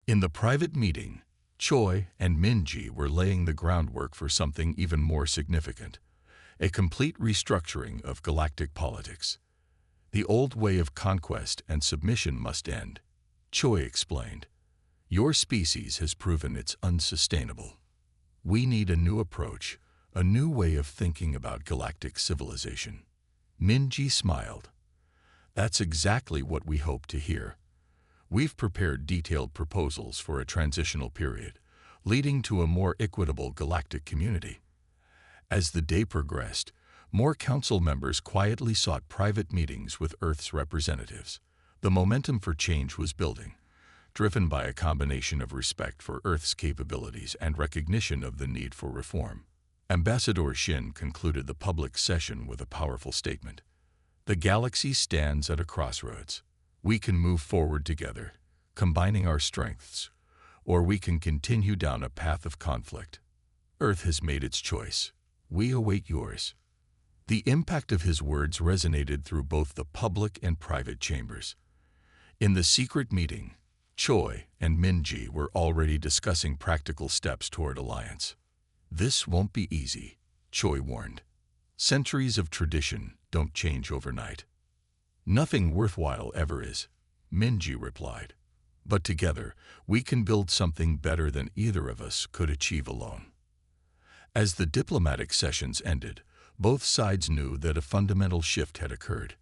In the private meeting, Choi and Minji were laying the groundwork for something even more significant, a complete restructuring of galactic politics. The old way of conquest and submission must end, Choi explained. Your species has proven it's unsustainable. We need a new approach, a new way of thinking about galactic civilization. Minji smiled. That's exactly what we hope to hear. We've prepared detailed proposals for a transitional period, leading to a more equitable galactic community. As the day progressed, more council members quietly sought private meetings with Earth's representatives. The momentum for change was building, driven by a combination of respect for Earth's capabilities and recognition of the need for reform. Ambassador Shin concluded the public session with a powerful statement. The galaxy stands at a crossroads. We can move forward together, combining our strengths, or we can continue down a path of conflict. Earth has made its choice. We await yours. The impact of his words resonated through both the public and private chambers. In the secret meeting, Choi and Minji were already discussing practical steps toward alliance. This won't be easy, Choi warned. Centuries of tradition don't change overnight. Nothing worthwhile ever is, Minji replied. But together, we can build something better than either of us could achieve alone. As the diplomatic sessions ended, both sides knew that a fundamental shift had occurred.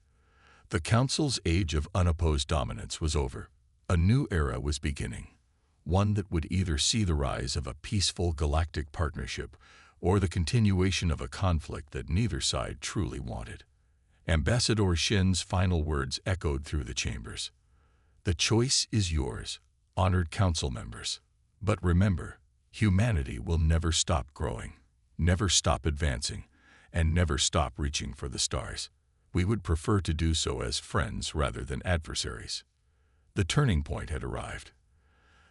The Council's age of unopposed dominance was over. A new era was beginning, one that would either see the rise of a peaceful galactic partnership or the continuation of a conflict that neither side truly wanted. Ambassador Shin's final words echoed through the chambers. The choice is yours, honored council members. But remember, humanity will never stop growing, never stop advancing, and never stop reaching for the stars. We would prefer to do so as friends rather than adversaries. The turning point had arrived.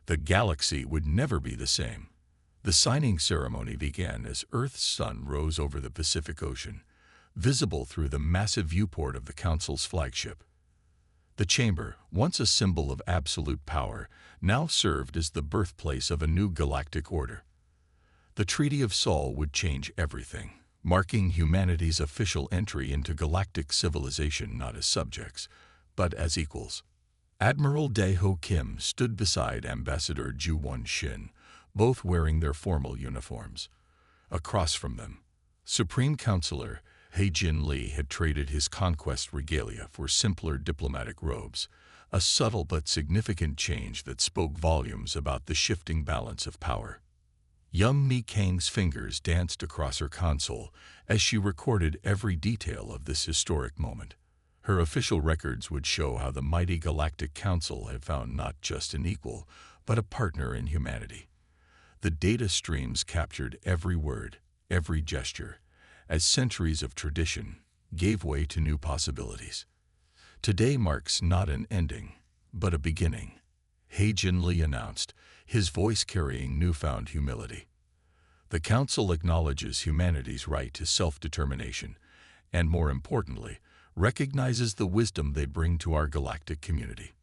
The galaxy would never be the same. The signing ceremony began as Earth's sun rose over the Pacific Ocean, visible through the massive viewport of the Council's flagship. The chamber, once a symbol of absolute power, now served as the birthplace of a new galactic order. The Treaty of Sol would change everything, marking humanity's official entry into galactic civilization not as subjects, but as equals. Admiral Dae-ho Kim stood beside Ambassador Ju-won Shin, both wearing their formal uniforms. Across from them, Supreme Counselor Hae-jin Lee had traded his conquest regalia for simpler diplomatic robes, a subtle but significant change that spoke volumes about the shifting balance of power. Young Mi Kang's fingers danced across her console as she recorded every detail of this historic moment. Her official records would show how the mighty Galactic Council had found not just an equal, but a partner in humanity. The data streams captured every word, every gesture, as centuries of tradition gave way to new possibilities. Today marks not an ending, but a beginning, Hae-jin Lee announced, his voice carrying newfound humility. The Council acknowledges humanity's right to self-determination, and more importantly, recognizes the wisdom they bring to our galactic community.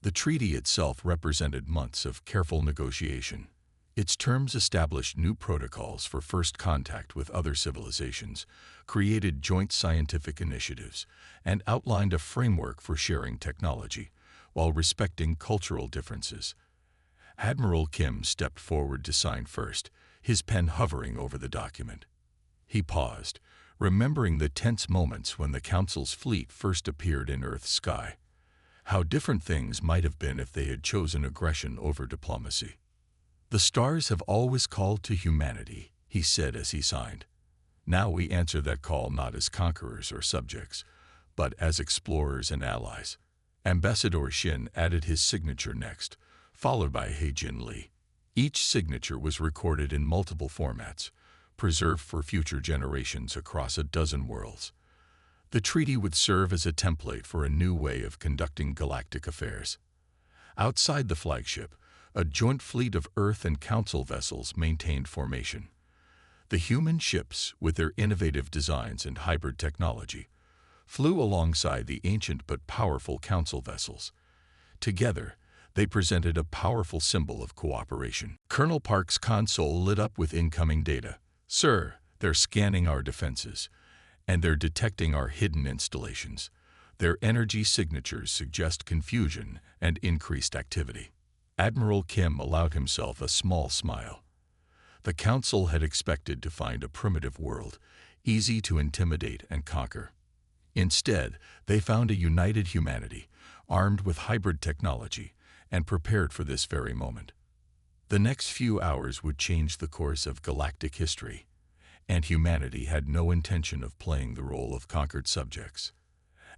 The treaty itself represented months of careful negotiation. Its terms established new protocols for first contact with other civilizations, created joint scientific initiatives, and outlined a framework for sharing technology, while respecting cultural differences. Admiral Kim stepped forward to sign first, his pen hovering over the document. He paused, remembering the tense moments when the Council's fleet first appeared in Earth's sky. How different things might have been if they had chosen aggression over diplomacy. The stars have always called to humanity, he said as he signed. Now we answer that call not as conquerors or subjects, but as explorers and allies. Ambassador Shin added his signature next, followed by Hae-jin Lee. Each signature was recorded in multiple formats, preserved for future generations across a dozen worlds. The treaty would serve as a template for a new way of conducting galactic affairs. Outside the flagship, a joint fleet of Earth and Council vessels maintained formation. The human ships, with their innovative designs and hybrid technology, flew alongside the ancient but powerful Council vessels. Together, They presented a powerful symbol of cooperation. Colonel Park's console lit up with incoming data. "Sir, they're scanning our defenses, and they're detecting our hidden installations. Their energy signatures suggest confusion and increased activity." Admiral Kim allowed himself a small smile. The Council had expected to find a primitive world, easy to intimidate and conquer. Instead, they found a united humanity, armed with hybrid technology, and prepared for this very moment. The next few hours would change the course of galactic history, and humanity had no intention of playing the role of conquered subjects.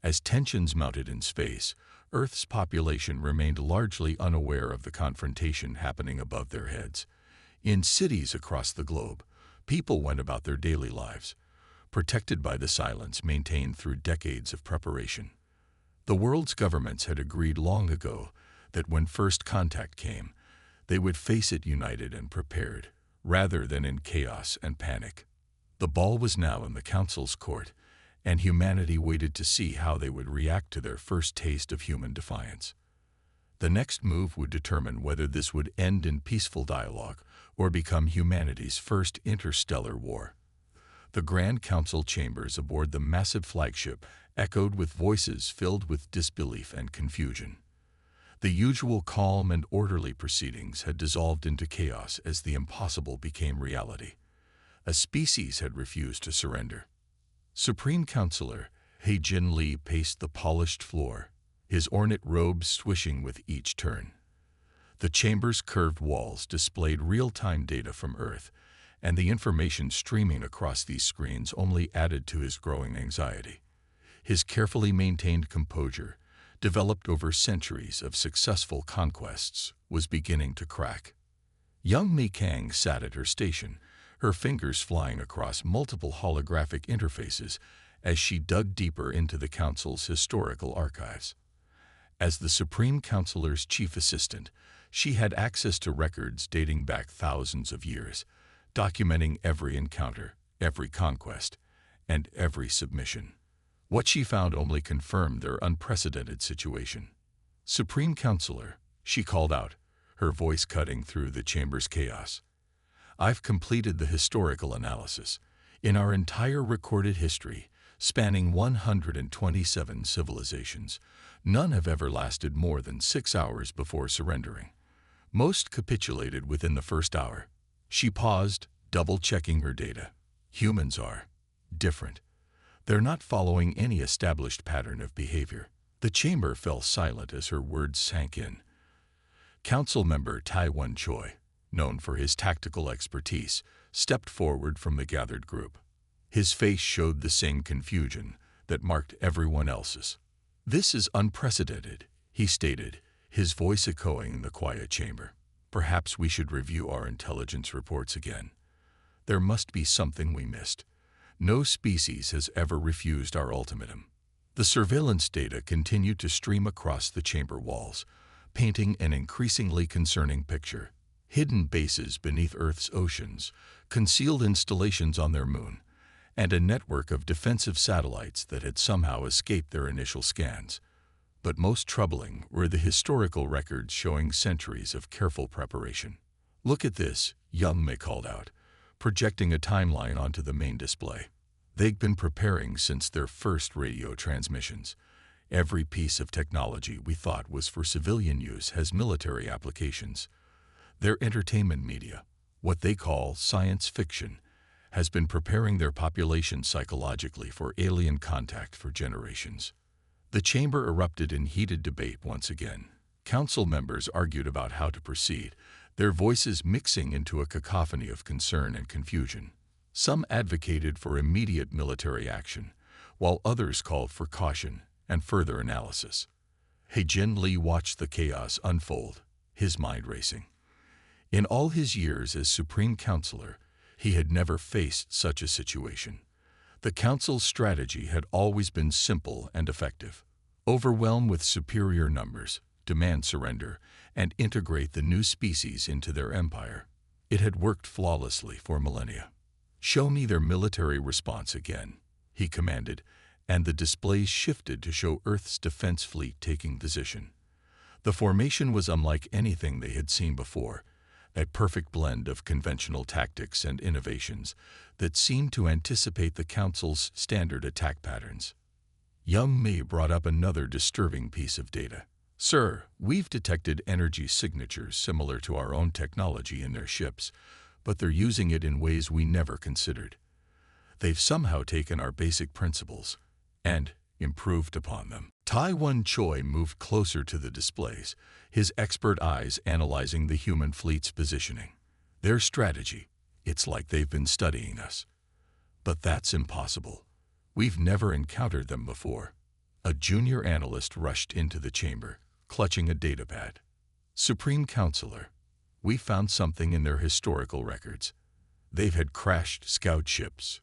As tensions mounted in space, Earth's population remained largely unaware of the confrontation happening above their heads. In cities across the globe, people went about their daily lives, protected by the silence maintained through decades of preparation. The world's governments had agreed long ago that when first contact came, they would face it united and prepared, rather than in chaos and panic. The ball was now in the Council's court, and humanity waited to see how they would react to their first taste of human defiance. The next move would determine whether this would end in peaceful dialogue or become humanity's first interstellar war. The Grand Council chambers aboard the massive flagship echoed with voices filled with disbelief and confusion. The usual calm and orderly proceedings had dissolved into chaos as the impossible became reality. A species had refused to surrender. Supreme Counselor He Jin Lee paced the polished floor, his ornate robes swishing with each turn. The chamber's curved walls displayed real-time data from Earth, and the information streaming across these screens only added to his growing anxiety. His carefully maintained composure, developed over centuries of successful conquests, was beginning to crack. Young Mi Kang sat at her station, her fingers flying across multiple holographic interfaces as she dug deeper into the Council's historical archives. As the Supreme Counselor's chief assistant, she had access to records dating back thousands of years, documenting every encounter, every conquest, and every submission. What she found only confirmed their unprecedented situation. "Supreme Counselor," she called out, her voice cutting through the chamber's chaos. "I've completed the historical analysis. In our entire recorded history, spanning 127 civilizations, none have ever lasted more than 6 hours before surrendering. Most capitulated within the first hour." She paused, double-checking her data. Humans are different. They're not following any established pattern of behavior. The chamber fell silent as her words sank in. Council member Taiwan Choi, known for his tactical expertise, stepped forward from the gathered group. His face showed the same confusion that marked everyone else's. "This is unprecedented," he stated, his voice echoing in the quiet chamber. "Perhaps we should review our intelligence reports again. There must be something we missed. No species has ever refused our ultimatum." The surveillance data continued to stream across the chamber walls, painting an increasingly concerning picture. Hidden bases beneath Earth's oceans, concealed installations on their moon, and a network of defensive satellites that had somehow escaped their initial scans. But most troubling were the historical records showing centuries of careful preparation. "Look at this," Young Mei called out, projecting a timeline onto the main display. They'd been preparing since their first radio transmissions. Every piece of technology we thought was for civilian use has military applications. Their entertainment media, what they call science fiction, has been preparing their population psychologically for alien contact for generations. The chamber erupted in heated debate once again. Council members argued about how to proceed, their voices mixing into a cacophony of concern and confusion. Some advocated for immediate military action, while others called for caution and further analysis. He Jin Lee watched the chaos unfold, his mind racing. In all his years as Supreme Counselor, he had never faced such a situation. The Council's strategy had always been simple and effective. Overwhelm with superior numbers, demand surrender, and integrate the new species into their empire. It had worked flawlessly for millennia. "Show me their military response again," he commanded, and the displays shifted to show Earth's defense fleet taking position. The formation was unlike anything they had seen before, a perfect blend of conventional tactics and innovations that seemed to anticipate the Council's standard attack patterns. Young Mei brought up another disturbing piece of data. "Sir, we've detected energy signatures similar to our own technology in their ships, but they're using it in ways we never considered. They've somehow taken our basic principles and improved upon them." Taiwan Choi moved closer to the displays, his expert eyes analyzing the human fleet's positioning. "Their strategy, it's like they've been studying us. But that's impossible. We've never encountered them before." A junior analyst rushed into the chamber, clutching a datapad. "Supreme Counselor, we found something in their historical records. They've had crashed scout ships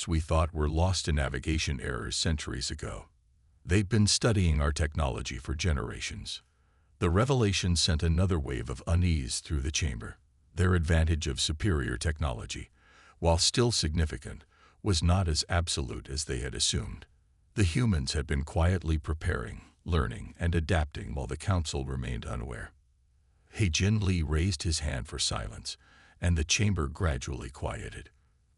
we thought were lost to navigation errors centuries ago. They've been studying our technology for generations." The revelation sent another wave of unease through the chamber. Their advantage of superior technology, while still significant, was not as absolute as they had assumed. The humans had been quietly preparing, learning, and adapting while the Council remained unaware. He-Jin Lee raised his hand for silence, and the chamber gradually quieted.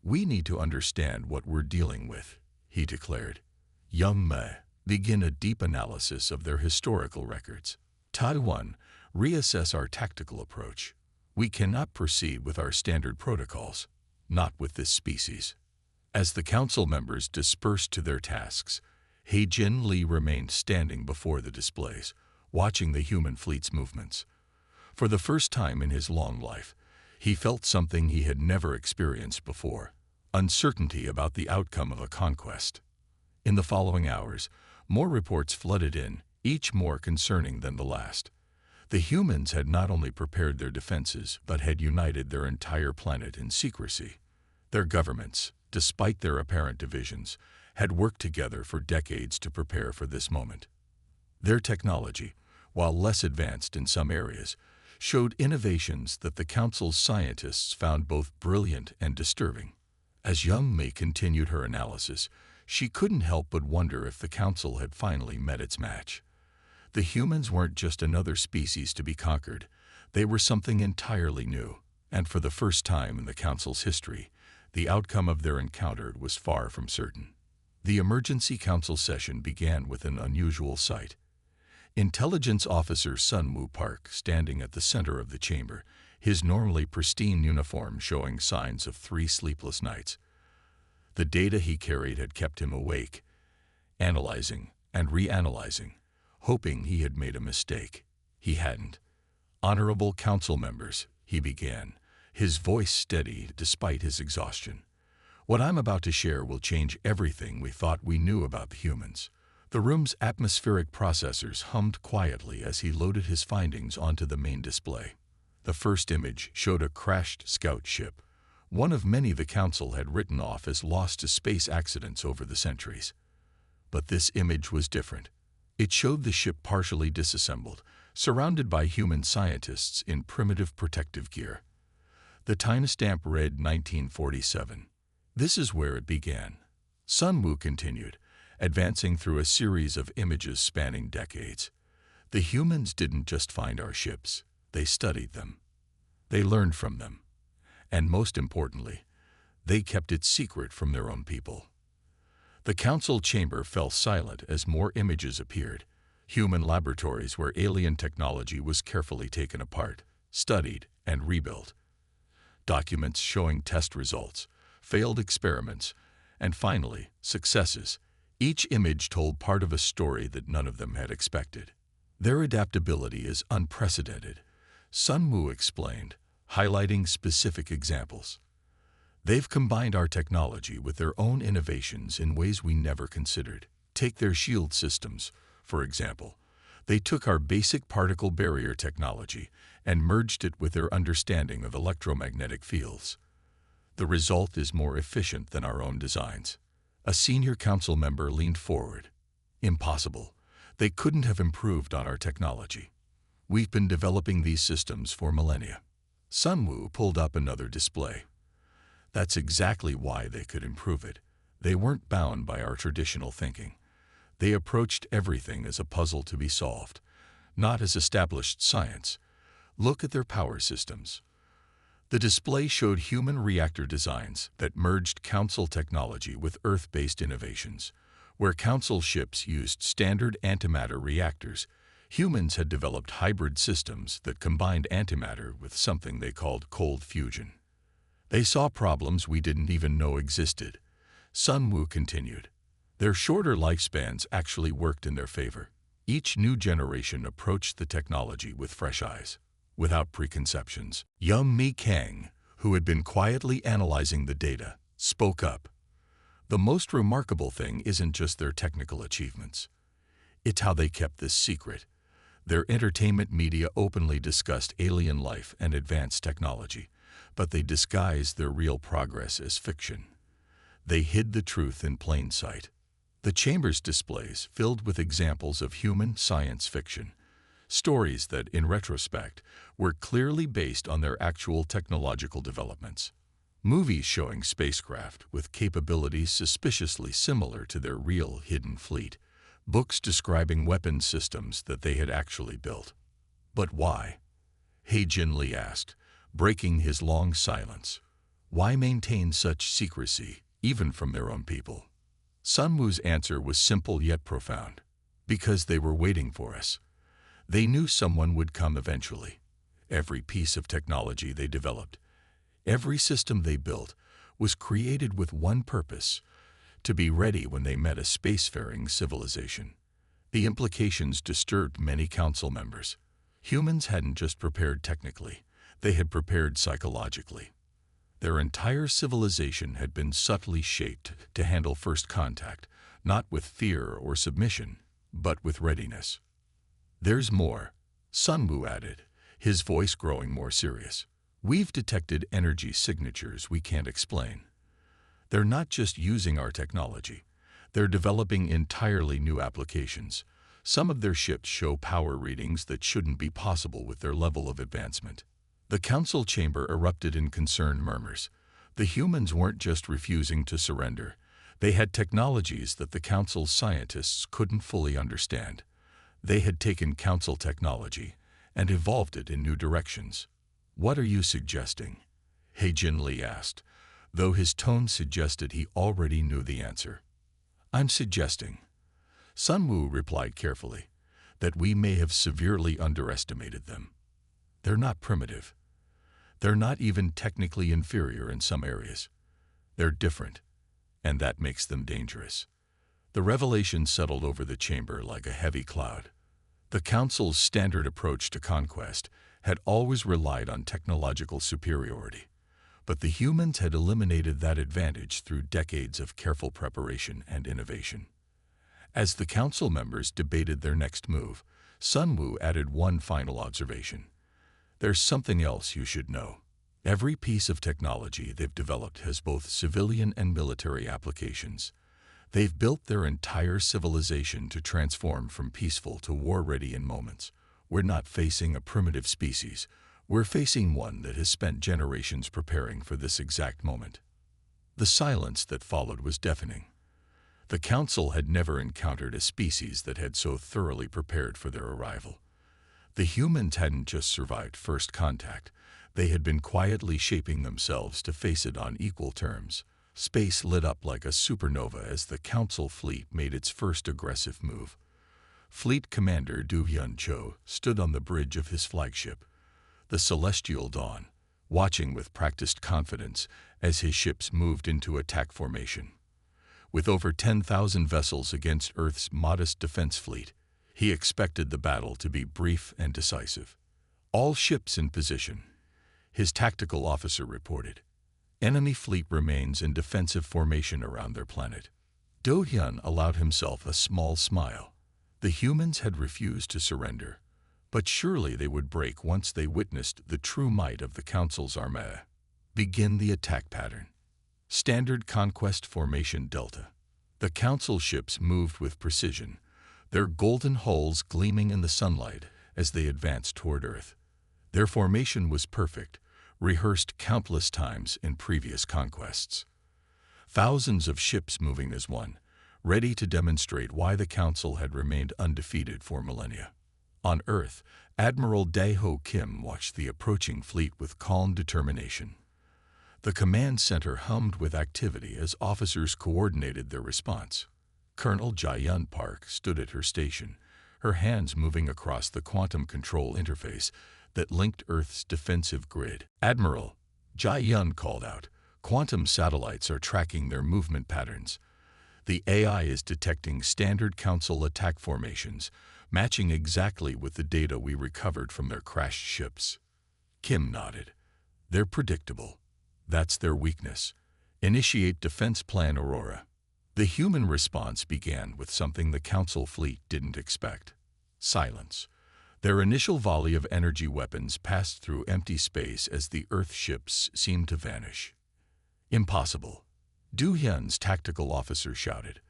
"We need to understand what we're dealing with," he declared. Young Mei, begin a deep analysis of their historical records. Taiwan, reassess our tactical approach. We cannot proceed with our standard protocols, not with this species. As the Council members dispersed to their tasks, He-Jin Lee remained standing before the displays, watching the human fleet's movements. For the first time in his long life, he felt something he had never experienced before: uncertainty about the outcome of a conquest. In the following hours, more reports flooded in, each more concerning than the last. The humans had not only prepared their defenses, but had united their entire planet in secrecy. Their governments, despite their apparent divisions, had worked together for decades to prepare for this moment. Their technology, while less advanced in some areas, showed innovations that the Council's scientists found both brilliant and disturbing. As Young Mei continued her analysis, she couldn't help but wonder if the Council had finally met its match. The humans weren't just another species to be conquered. They were something entirely new, and for the first time in the Council's history, the outcome of their encounter was far from certain. The emergency council session began with an unusual sight. Intelligence Officer Sun Woo Park standing at the center of the chamber, his normally pristine uniform showing signs of 3 sleepless nights. The data he carried had kept him awake, analyzing and reanalyzing, hoping he had made a mistake. He hadn't. "Honorable Council members," he began, his voice steady despite his exhaustion. "What I'm about to share will change everything we thought we knew about the humans." The room's atmospheric processors hummed quietly as he loaded his findings onto the main display. The first image showed a crashed scout ship, one of many the Council had written off as lost to space accidents over the centuries. But this image was different. It showed the ship partially disassembled, surrounded by human scientists in primitive protective gear. The timestamp read 1947. This is where it began. Sun Woo continued, advancing through a series of images spanning decades. The humans didn't just find our ships, they studied them. They learned from them. And most importantly, they kept it secret from their own people. The Council chamber fell silent as more images appeared. Human laboratories where alien technology was carefully taken apart, studied, and rebuilt. Documents showing test results, failed experiments, and finally, successes. Each image told part of a story that none of them had expected. Their adaptability is unprecedented, Sun Woo explained, highlighting specific examples. They've combined our technology with their own innovations in ways we never considered. Take their shield systems, for example. They took our basic particle barrier technology and merged it with their understanding of electromagnetic fields. The result is more efficient than our own designs. A senior council member leaned forward. Impossible. They couldn't have improved on our technology. We've been developing these systems for millennia. Sun Woo pulled up another display. That's exactly why they could improve it. They weren't bound by our traditional thinking. They approached everything as a puzzle to be solved, not as established science. Look at their power systems. The display showed human reactor designs that merged Council technology with Earth-based innovations. Where Council ships used standard antimatter reactors, humans had developed hybrid systems that combined antimatter with something they called cold fusion. They saw problems we didn't even know existed. Sun Wu continued. Their shorter lifespans actually worked in their favor. Each new generation approached the technology with fresh eyes, without preconceptions. Young Mi Kang, who had been quietly analyzing the data, spoke up. The most remarkable thing isn't just their technical achievements. It's how they kept this secret. Their entertainment media openly discussed alien life and advanced technology, but they disguised their real progress as fiction. They hid the truth in plain sight. The chamber's displays filled with examples of human science fiction, stories that, in retrospect, were clearly based on their actual technological developments. Movies showing spacecraft with capabilities suspiciously similar to their real hidden fleet. Books describing weapons systems that they had actually built. But why? He Jinli asked, breaking his long silence. Why maintain such secrecy, even from their own people? Sun Wu's answer was simple yet profound. Because they were waiting for us. They knew someone would come eventually. Every piece of technology they developed, every system they built, was created with one purpose: to be ready when they met a spacefaring civilization. The implications disturbed many council members. Humans hadn't just prepared technically, they had prepared psychologically. Their entire civilization had been subtly shaped to handle first contact, not with fear or submission, but with readiness. There's more, Sun Wu added, his voice growing more serious. We've detected energy signatures we can't explain. They're not just using our technology, they're developing entirely new applications. Some of their ships show power readings that shouldn't be possible with their level of advancement. The council chamber erupted in concerned murmurs. The humans weren't just refusing to surrender. They had technologies that the council's scientists couldn't fully understand. They had taken council technology and evolved it in new directions. What are you suggesting? He Jinli asked, though his tone suggested he already knew the answer. I'm suggesting, Sun Wu replied carefully, that we may have severely underestimated them. They're not primitive. They're not even technically inferior in some areas. They're different, and that makes them dangerous. The revelation settled over the chamber like a heavy cloud. The Council's standard approach to conquest had always relied on technological superiority, but the humans had eliminated that advantage through decades of careful preparation and innovation. As the Council members debated their next move, Sun Wu added one final observation. There's something else you should know. Every piece of technology they've developed has both civilian and military applications. They've built their entire civilization to transform from peaceful to war-ready in moments. We're not facing a primitive species. We're facing one that has spent generations preparing for this exact moment. The silence that followed was deafening. The Council had never encountered a species that had so thoroughly prepared for their arrival. The humans hadn't just survived first contact. They had been quietly shaping themselves to face it on equal terms. Space lit up like a supernova as the Council fleet made its first aggressive move. Fleet Commander Du Hyun Cho stood on the bridge of his flagship, the Celestial Dawn, watching with practiced confidence as his ships moved into attack formation. With over 10,000 vessels against Earth's modest defense fleet, he expected the battle to be brief and decisive. All ships in position, his tactical officer reported. Enemy fleet remains in defensive formation around their planet. Do Hyun allowed himself a small smile. The humans had refused to surrender, but surely they would break once they witnessed the true might of the Council's armée. Begin the attack pattern. Standard Conquest Formation Delta. The Council ships moved with precision, their golden hulls gleaming in the sunlight as they advanced toward Earth. Their formation was perfect, rehearsed countless times in previous conquests. Thousands of ships moving as one, ready to demonstrate why the Council had remained undefeated for millennia. On Earth, Admiral Dae-ho Kim watched the approaching fleet with calm determination. The command center hummed with activity as officers coordinated their response. Colonel Jae-yun Park stood at her station, her hands moving across the quantum control interface that linked Earth's defensive grid. "Admiral," Jae-yun called out, "quantum satellites are tracking their movement patterns. The AI is detecting standard Council attack formations, matching exactly with the data we recovered from their crashed ships." Kim nodded. "They're predictable. That's their weakness. Initiate Defense Plan Aurora." The human response began with something the Council fleet didn't expect. Silence. Their initial volley of energy weapons passed through empty space as the Earth ships seemed to vanish. "Impossible," Do-hyun's tactical officer shouted.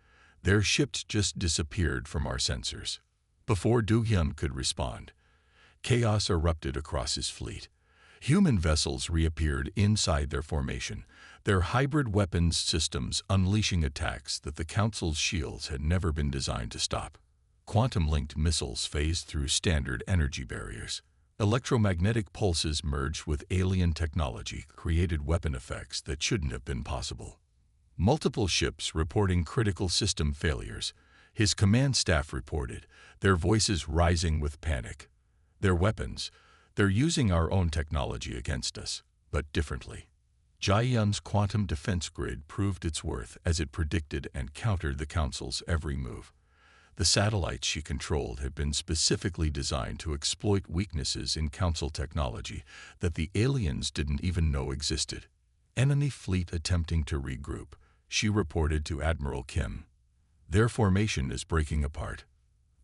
"Their ships just disappeared from our sensors." Before Do-hyun could respond, chaos erupted across his fleet. Human vessels reappeared inside their formation, their hybrid weapons systems unleashing attacks that the Council's shields had never been designed to stop. Quantum-linked missiles phased through standard energy barriers. Electromagnetic pulses merged with alien technology created weapon effects that shouldn't have been possible. Multiple ships reporting critical system failures. His command staff reported, their voices rising with panic. "Their weapons, they're using our own technology against us, but differently." Jae-yun's quantum defense grid proved its worth as it predicted and countered the Council's every move. The satellites she controlled had been specifically designed to exploit weaknesses in Council technology that the aliens didn't even know existed. "Enemy fleet attempting to regroup," she reported to Admiral Kim. "Their formation is breaking apart."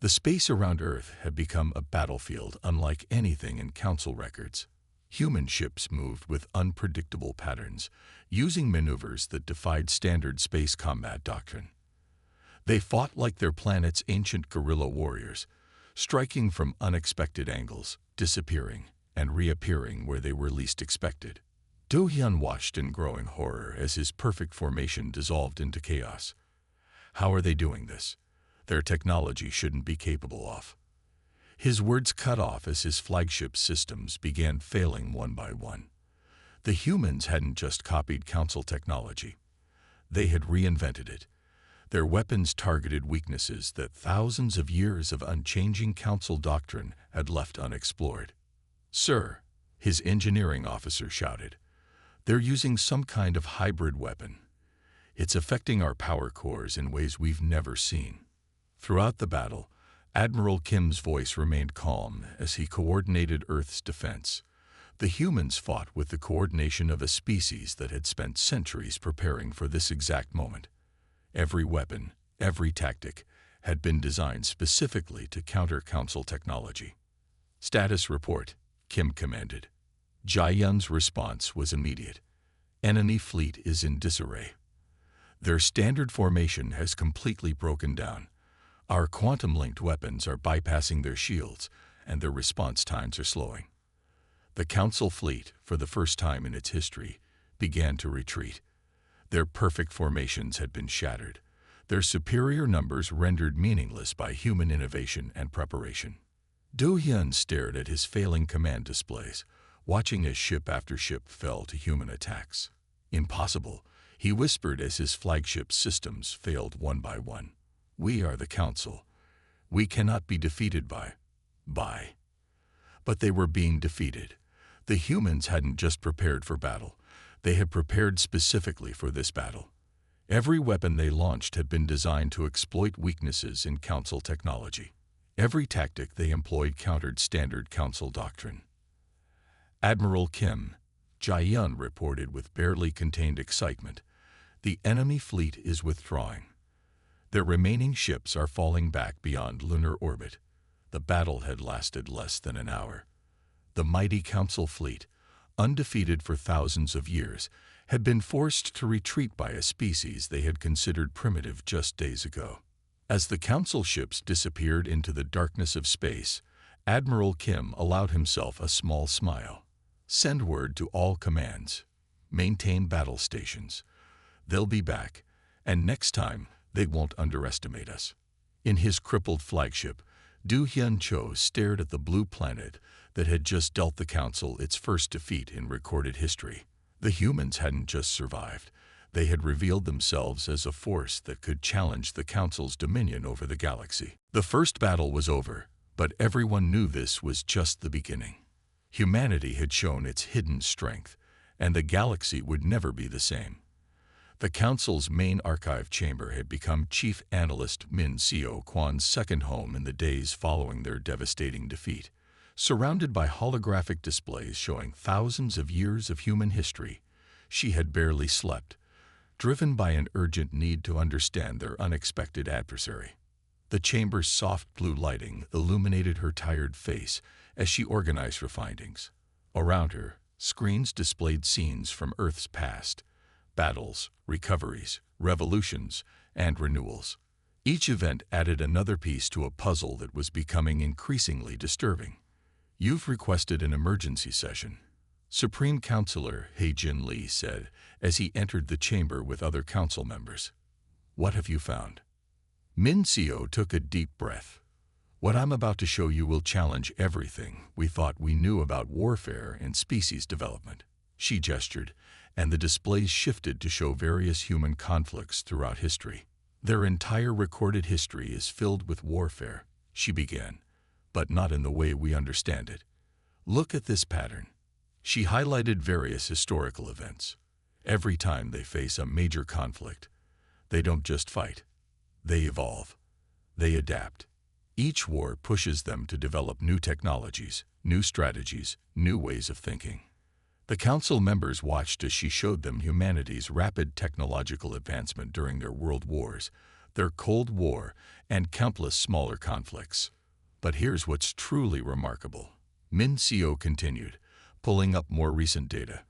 The space around Earth had become a battlefield unlike anything in Council records. Human ships moved with unpredictable patterns, using maneuvers that defied standard space combat doctrine. They fought like their planet's ancient guerrilla warriors, striking from unexpected angles, disappearing, and reappearing where they were least expected. Do-hyun watched in growing horror as his perfect formation dissolved into chaos. "How are they doing this? Their technology shouldn't be capable of." His words cut off as his flagship systems began failing one by one. The humans hadn't just copied Council technology. They had reinvented it. Their weapons targeted weaknesses that thousands of years of unchanging Council doctrine had left unexplored. "Sir," his engineering officer shouted, "they're using some kind of hybrid weapon. It's affecting our power cores in ways we've never seen." Throughout the battle, Admiral Kim's voice remained calm as he coordinated Earth's defense. The humans fought with the coordination of a species that had spent centuries preparing for this exact moment. Every weapon, every tactic, had been designed specifically to counter Council technology. "Status report," Kim commanded. Jae-yun's response was immediate. "Enemy fleet is in disarray. Their standard formation has completely broken down. Our quantum-linked weapons are bypassing their shields, and their response times are slowing." The Council fleet, for the first time in its history, began to retreat. Their perfect formations had been shattered, their superior numbers rendered meaningless by human innovation and preparation. Do-hyun stared at his failing command displays, watching as ship after ship fell to human attacks. "Impossible," he whispered as his flagship systems failed one by one. "We are the Council. We cannot be defeated by. But they were being defeated. The humans hadn't just prepared for battle. They had prepared specifically for this battle. Every weapon they launched had been designed to exploit weaknesses in Council technology. Every tactic they employed countered standard Council doctrine. "Admiral Kim," Jae-yun reported with barely contained excitement, "the enemy fleet is withdrawing. Their remaining ships are falling back beyond lunar orbit." The battle had lasted less than an hour. The mighty Council fleet, undefeated for thousands of years, had been forced to retreat by a species they had considered primitive just days ago. As the Council ships disappeared into the darkness of space, Admiral Kim allowed himself a small smile. "Send word to all commands. Maintain battle stations. They'll be back, and next time they won't underestimate us." In his crippled flagship, Du Hyun Cho stared at the blue planet that had just dealt the Council its first defeat in recorded history. The humans hadn't just survived. They had revealed themselves as a force that could challenge the Council's dominion over the galaxy. The first battle was over, but everyone knew this was just the beginning. Humanity had shown its hidden strength, and the galaxy would never be the same. The Council's main archive chamber had become Chief Analyst Min Seo Kwan's second home in the days following their devastating defeat. Surrounded by holographic displays showing thousands of years of human history, she had barely slept, driven by an urgent need to understand their unexpected adversary. The chamber's soft blue lighting illuminated her tired face as she organized her findings. Around her, screens displayed scenes from Earth's past: battles, recoveries, revolutions, and renewals. Each event added another piece to a puzzle that was becoming increasingly disturbing. "You've requested an emergency session," Supreme Counselor Hae-Jin Lee said as he entered the chamber with other council members. "What have you found?" Min Seo took a deep breath. "What I'm about to show you will challenge everything we thought we knew about warfare and species development." She gestured, and the displays shifted to show various human conflicts throughout history. "Their entire recorded history is filled with warfare," she began, "but not in the way we understand it. Look at this pattern." She highlighted various historical events. Every time they face a major conflict, they don't just fight. They evolve. They adapt. Each war pushes them to develop new technologies, new strategies, new ways of thinking. The council members watched as she showed them humanity's rapid technological advancement during their world wars, their Cold War, and countless smaller conflicts. "But here's what's truly remarkable," Min Seo continued, pulling up more recent data.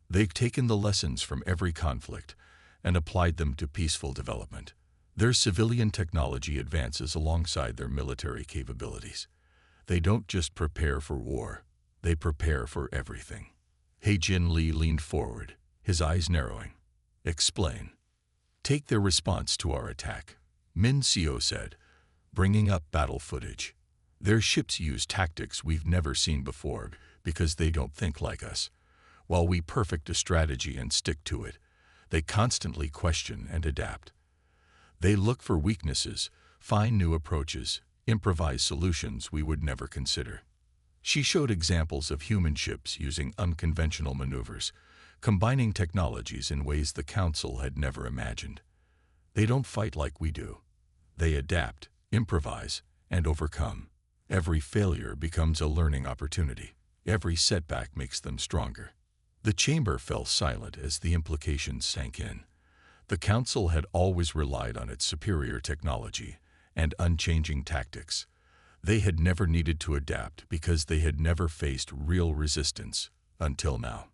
"They've taken the lessons from every conflict and applied them to peaceful development. Their civilian technology advances alongside their military capabilities. They don't just prepare for war, they prepare for everything." Hae-Jin Lee leaned forward, his eyes narrowing. "Explain." "Take their response to our attack," Min Seo said, bringing up battle footage. "Their ships use tactics we've never seen before because they don't think like us. While we perfect a strategy and stick to it, they constantly question and adapt. They look for weaknesses, find new approaches, improvise solutions we would never consider." She showed examples of human ships using unconventional maneuvers, combining technologies in ways the Council had never imagined. "They don't fight like we do. They adapt, improvise, and overcome. Every failure becomes a learning opportunity. Every setback makes them stronger." The chamber fell silent as the implications sank in. The Council had always relied on its superior technology and unchanging tactics. They had never needed to adapt because they had never faced real resistance until now.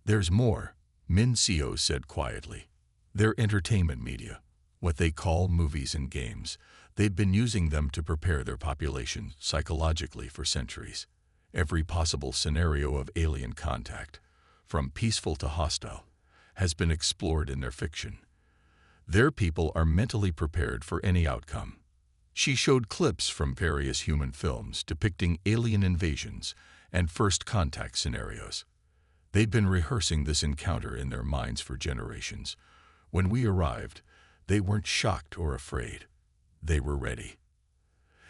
"There's more," Min Seo said quietly. "Their entertainment media, what they call movies and games, they've been using them to prepare their population psychologically for centuries. Every possible scenario of alien contact, from peaceful to hostile, has been explored in their fiction. Their people are mentally prepared for any outcome." She showed clips from various human films depicting alien invasions and first contact scenarios. "They'd been rehearsing this encounter in their minds for generations. When we arrived, they weren't shocked or afraid. They were ready."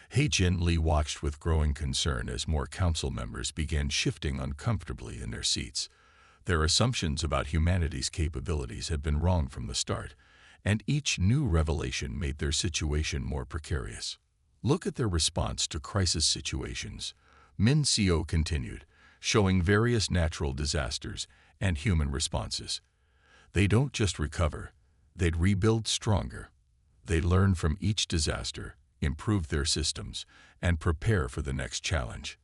Hae-Jin Lee watched with growing concern as more council members began shifting uncomfortably in their seats. Their assumptions about humanity's capabilities had been wrong from the start, and each new revelation made their situation more precarious. "Look at their response to crisis situations," Min Seo continued, showing various natural disasters and human responses. "They don't just recover, they'd rebuild stronger. They learn from each disaster, improve their systems, and prepare for the next challenge.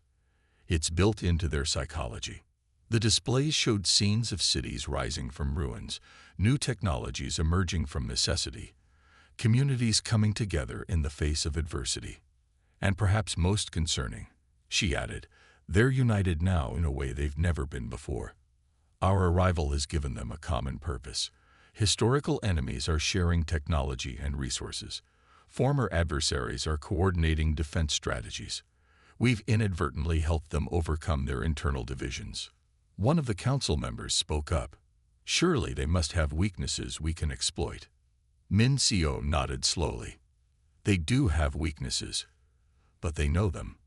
It's built into their psychology." The displays showed scenes of cities rising from ruins, new technologies emerging from necessity, communities coming together in the face of adversity. "And perhaps most concerning," she added, "they're united now in a way they've never been before. Our arrival has given them a common purpose. Historical enemies are sharing technology and resources. Former adversaries are coordinating defense strategies. We've inadvertently helped them overcome their internal divisions. One of the council members spoke up. Surely they must have weaknesses we can exploit. Min Seo nodded slowly. They do have weaknesses, but they know them.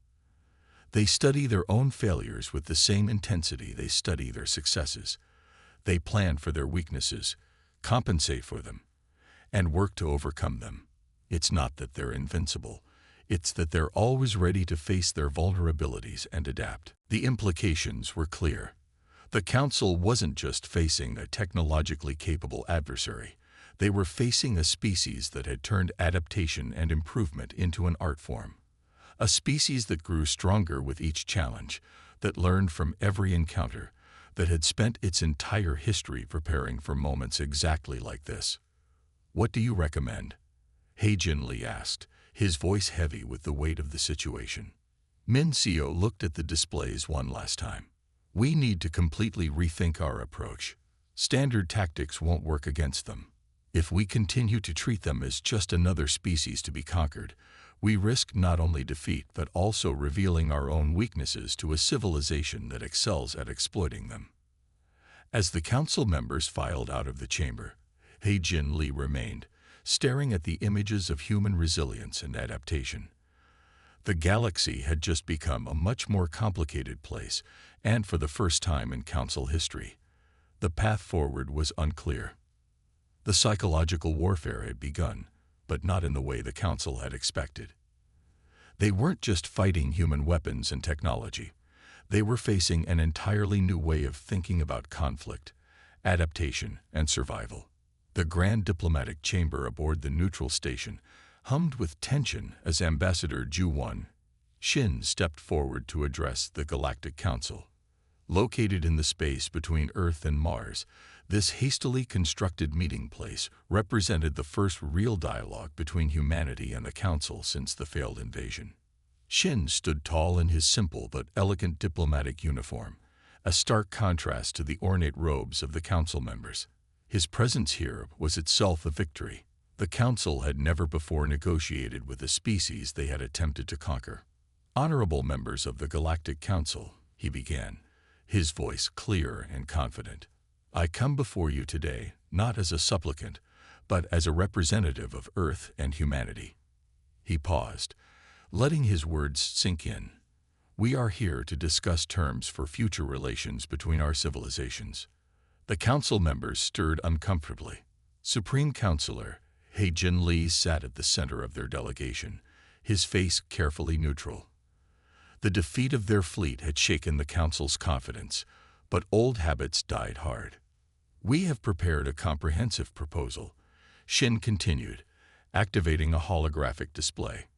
They study their own failures with the same intensity they study their successes. They plan for their weaknesses, compensate for them, and work to overcome them. It's not that they're invincible. It's that they're always ready to face their vulnerabilities and adapt. The implications were clear. The Council wasn't just facing a technologically capable adversary. They were facing a species that had turned adaptation and improvement into an art form. A species that grew stronger with each challenge, that learned from every encounter, that had spent its entire history preparing for moments exactly like this. "What do you recommend?" He Jin-Lee asked, his voice heavy with the weight of the situation. Min Seo looked at the displays one last time. "We need to completely rethink our approach. Standard tactics won't work against them. If we continue to treat them as just another species to be conquered, we risk not only defeat but also revealing our own weaknesses to a civilization that excels at exploiting them." As the council members filed out of the chamber, He Jin-Lee remained, staring at the images of human resilience and adaptation. The galaxy had just become a much more complicated place, and for the first time in council history, the path forward was unclear. The psychological warfare had begun, but not in the way the council had expected. They weren't just fighting human weapons and technology. They were facing an entirely new way of thinking about conflict, adaptation, and survival. The Grand Diplomatic Chamber aboard the neutral station hummed with tension as Ambassador Ju-Won Shin stepped forward to address the Galactic Council. Located in the space between Earth and Mars, this hastily constructed meeting place represented the first real dialogue between humanity and the Council since the failed invasion. Shin stood tall in his simple but elegant diplomatic uniform, a stark contrast to the ornate robes of the Council members. His presence here was itself a victory. The Council had never before negotiated with a species they had attempted to conquer. "Honorable members of the Galactic Council," he began, his voice clear and confident. "I come before you today not as a supplicant, but as a representative of Earth and humanity." He paused, letting his words sink in. "We are here to discuss terms for future relations between our civilizations." The council members stirred uncomfortably. Supreme Counselor He Jin-Lee sat at the center of their delegation, his face carefully neutral. The defeat of their fleet had shaken the council's confidence, but old habits died hard. "We have prepared a comprehensive proposal," Shin continued, activating a holographic display.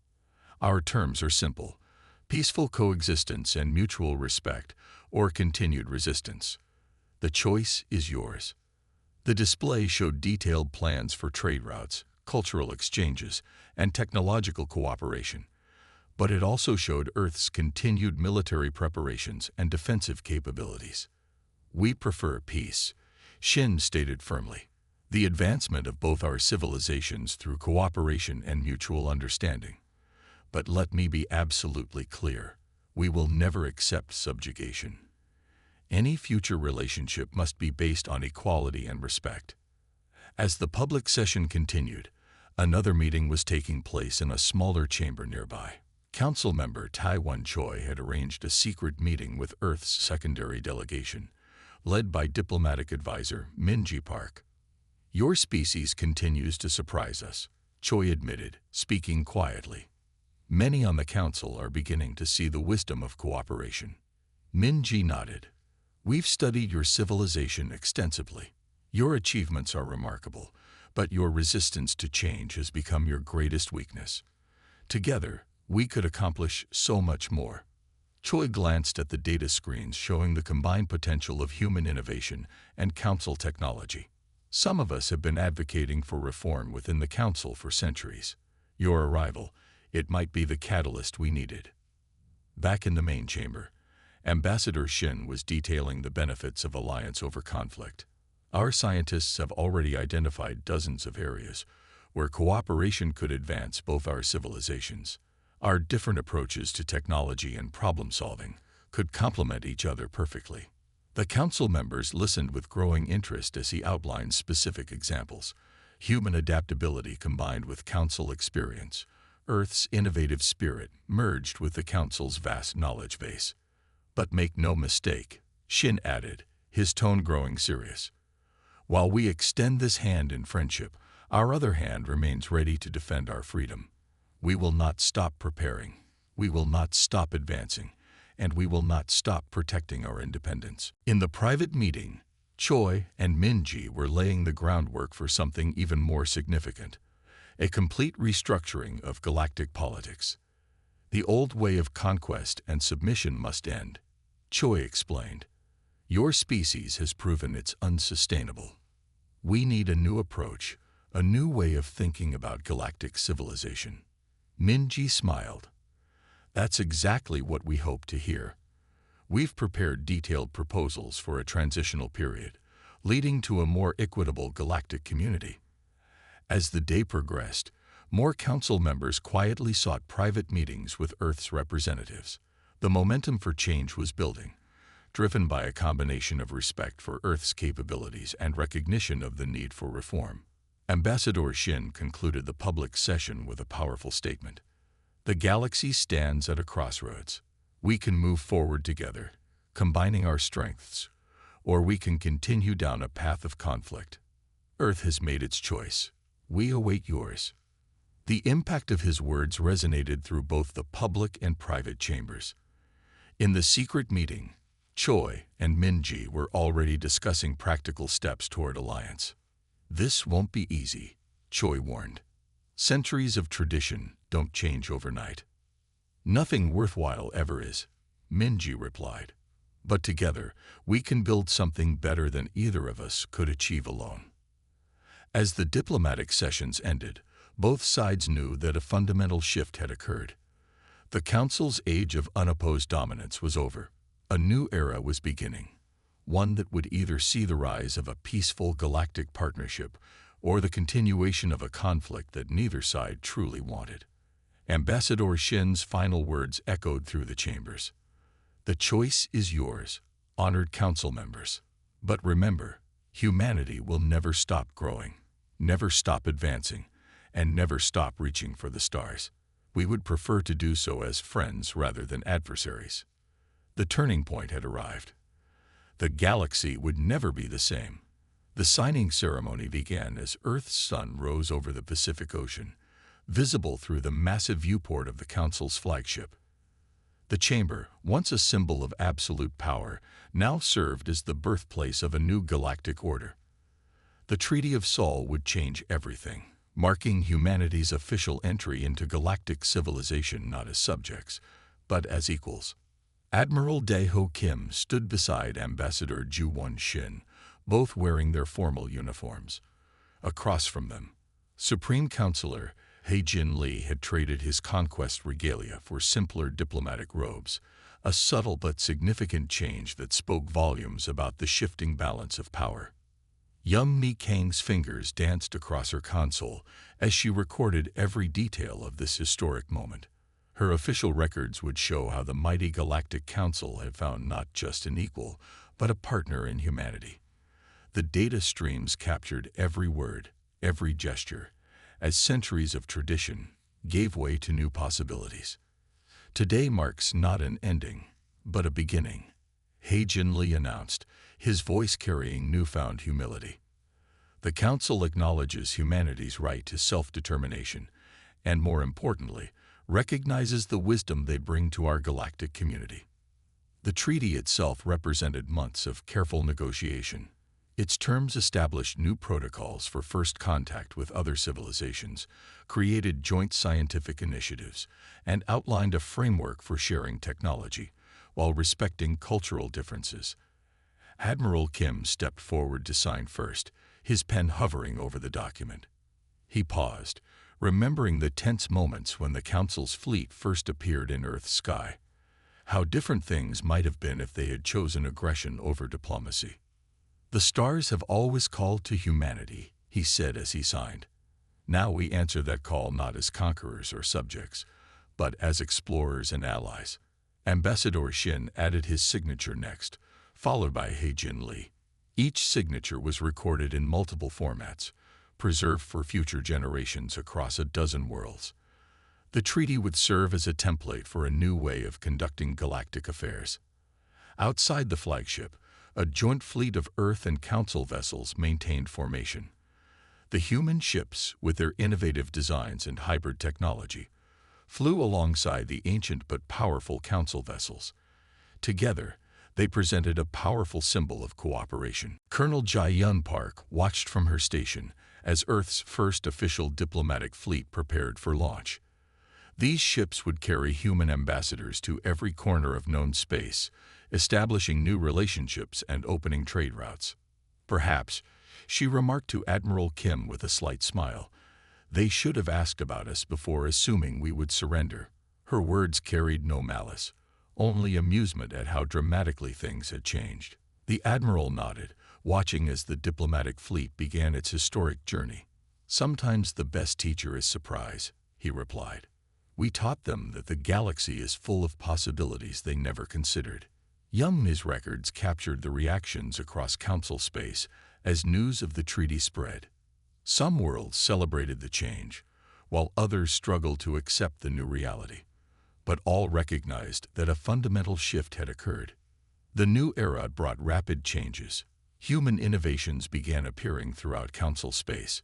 "Our terms are simple: peaceful coexistence and mutual respect, or continued resistance. The choice is yours." The display showed detailed plans for trade routes, cultural exchanges, and technological cooperation, but it also showed Earth's continued military preparations and defensive capabilities. "We prefer peace," Shin stated firmly. "The advancement of both our civilizations through cooperation and mutual understanding. But let me be absolutely clear, we will never accept subjugation. Any future relationship must be based on equality and respect." As the public session continued, another meeting was taking place in a smaller chamber nearby. Council member Taiwan Choi had arranged a secret meeting with Earth's secondary delegation, led by diplomatic advisor Minji Park. "Your species continues to surprise us," Choi admitted, speaking quietly. "Many on the council are beginning to see the wisdom of cooperation." Minji nodded. "We've studied your civilization extensively. Your achievements are remarkable, but your resistance to change has become your greatest weakness. Together, we could accomplish so much more." Choi glanced at the data screens showing the combined potential of human innovation and council technology. "Some of us have been advocating for reform within the council for centuries. Your arrival, it might be the catalyst we needed." Back in the main chamber, Ambassador Shin was detailing the benefits of alliance over conflict. "Our scientists have already identified dozens of areas where cooperation could advance both our civilizations. Our different approaches to technology and problem-solving could complement each other perfectly. The council members listened with growing interest as he outlined specific examples. Human adaptability combined with council experience, Earth's innovative spirit merged with the council's vast knowledge base. But make no mistake, Shin added, his tone growing serious. While we extend this hand in friendship, our other hand remains ready to defend our freedom. We will not stop preparing, we will not stop advancing, and we will not stop protecting our independence. In the private meeting, Choi and Minji were laying the groundwork for something even more significant, a complete restructuring of galactic politics. The old way of conquest and submission must end, Choi explained. Your species has proven it's unsustainable. We need a new approach, a new way of thinking about galactic civilization. Minji smiled. That's exactly what we hope to hear. We've prepared detailed proposals for a transitional period, leading to a more equitable galactic community. As the day progressed, more council members quietly sought private meetings with Earth's representatives. The momentum for change was building, driven by a combination of respect for Earth's capabilities and recognition of the need for reform. Ambassador Shin concluded the public session with a powerful statement. The galaxy stands at a crossroads. We can move forward together, combining our strengths, or we can continue down a path of conflict. Earth has made its choice. We await yours. The impact of his words resonated through both the public and private chambers. In the secret meeting, Choi and Minji were already discussing practical steps toward alliance. This won't be easy, Choi warned. Centuries of tradition don't change overnight. Nothing worthwhile ever is, Minji replied. But together, we can build something better than either of us could achieve alone. As the diplomatic sessions ended, both sides knew that a fundamental shift had occurred. The Council's age of unopposed dominance was over. A new era was beginning, one that would either see the rise of a peaceful galactic partnership or the continuation of a conflict that neither side truly wanted. Ambassador Shin's final words echoed through the chambers. The choice is yours, honored council members. But remember, humanity will never stop growing, never stop advancing, and never stop reaching for the stars. We would prefer to do so as friends rather than adversaries. The turning point had arrived. The galaxy would never be the same. The signing ceremony began as Earth's sun rose over the Pacific Ocean, visible through the massive viewport of the Council's flagship. The chamber, once a symbol of absolute power, now served as the birthplace of a new galactic order. The Treaty of Sol would change everything, marking humanity's official entry into galactic civilization not as subjects, but as equals. Admiral Dae-ho Kim stood beside Ambassador Ju-won Shin, both wearing their formal uniforms. Across from them, Supreme Counselor Hae-jin Lee had traded his conquest regalia for simpler diplomatic robes, a subtle but significant change that spoke volumes about the shifting balance of power. Young Mi Kang's fingers danced across her console as she recorded every detail of this historic moment. Her official records would show how the mighty Galactic Council had found not just an equal, but a partner in humanity. The data streams captured every word, every gesture, as centuries of tradition gave way to new possibilities. Today marks not an ending, but a beginning, Hae-jin Lee announced, his voice carrying newfound humility. The Council acknowledges humanity's right to self-determination, and more importantly, recognizes the wisdom they bring to our galactic community. The treaty itself represented months of careful negotiation. Its terms established new protocols for first contact with other civilizations, created joint scientific initiatives, and outlined a framework for sharing technology, while respecting cultural differences. Admiral Kim stepped forward to sign first, his pen hovering over the document. He paused, remembering the tense moments when the Council's fleet first appeared in Earth's sky. How different things might have been if they had chosen aggression over diplomacy. The stars have always called to humanity, he said as he signed. Now we answer that call not as conquerors or subjects, but as explorers and allies. Ambassador Shin added his signature next, followed by Heijin Li. Each signature was recorded in multiple formats, preserved for future generations across a dozen worlds. The treaty would serve as a template for a new way of conducting galactic affairs. Outside the flagship, a joint fleet of Earth and Council vessels maintained formation. The human ships, with their innovative designs and hybrid technology, flew alongside the ancient but powerful Council vessels. Together, they presented a powerful symbol of cooperation. Colonel Jai-Yun Park watched from her station as Earth's first official diplomatic fleet prepared for launch. These ships would carry human ambassadors to every corner of known space, establishing new relationships and opening trade routes. Perhaps, she remarked to Admiral Kim with a slight smile, "They should have asked about us before assuming we would surrender." Her words carried no malice, only amusement at how dramatically things had changed. The Admiral nodded, watching as the diplomatic fleet began its historic journey. "Sometimes the best teacher is surprise," he replied. "We taught them that the galaxy is full of possibilities they never considered." Yum's records captured the reactions across Council space as news of the treaty spread. Some worlds celebrated the change, while others struggled to accept the new reality. But all recognized that a fundamental shift had occurred. The new era brought rapid changes. Human innovations began appearing throughout Council space,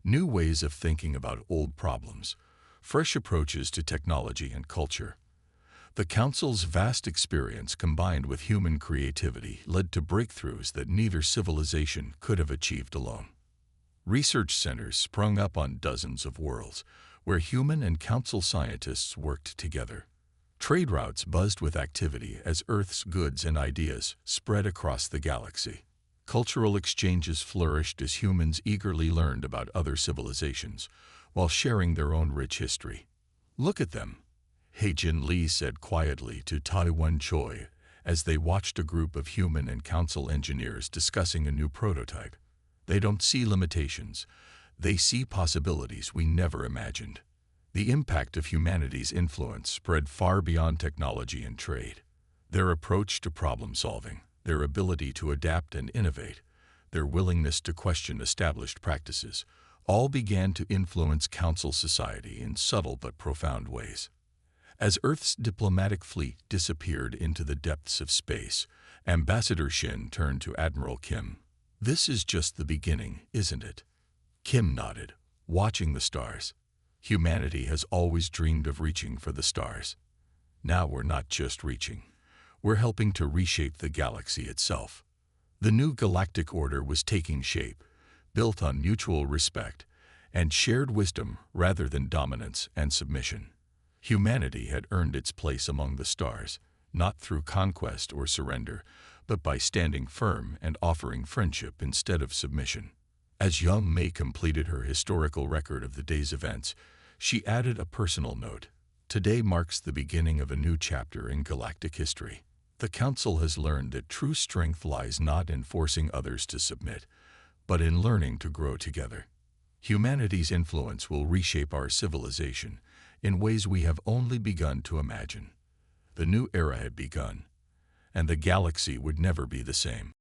new ways of thinking about old problems, fresh approaches to technology and culture. The Council's vast experience combined with human creativity led to breakthroughs that neither civilization could have achieved alone. Research centers sprung up on dozens of worlds, where human and Council scientists worked together. Trade routes buzzed with activity as Earth's goods and ideas spread across the galaxy. Cultural exchanges flourished as humans eagerly learned about other civilizations, while sharing their own rich history. "Look at them," Heijin Li said quietly to Taiwan Choi as they watched a group of human and Council engineers discussing a new prototype. "They don't see limitations. They see possibilities we never imagined." The impact of humanity's influence spread far beyond technology and trade. Their approach to problem-solving, their ability to adapt and innovate, their willingness to question established practices, all began to influence Council society in subtle but profound ways. As Earth's diplomatic fleet disappeared into the depths of space, Ambassador Shin turned to Admiral Kim. "This is just the beginning, isn't it?" Kim nodded, watching the stars. "Humanity has always dreamed of reaching for the stars. Now we're not just reaching. We're helping to reshape the galaxy itself." The new galactic order was taking shape, built on mutual respect and shared wisdom rather than dominance and submission. Humanity had earned its place among the stars, not through conquest or surrender, but by standing firm and offering friendship instead of submission. As Young Mei completed her historical record of the day's events, she added a personal note. "Today marks the beginning of a new chapter in galactic history. The Council has learned that true strength lies not in forcing others to submit, but in learning to grow together. Humanity's influence will reshape our civilization in ways we have only begun to imagine." The new era had begun, and the galaxy would never be the same.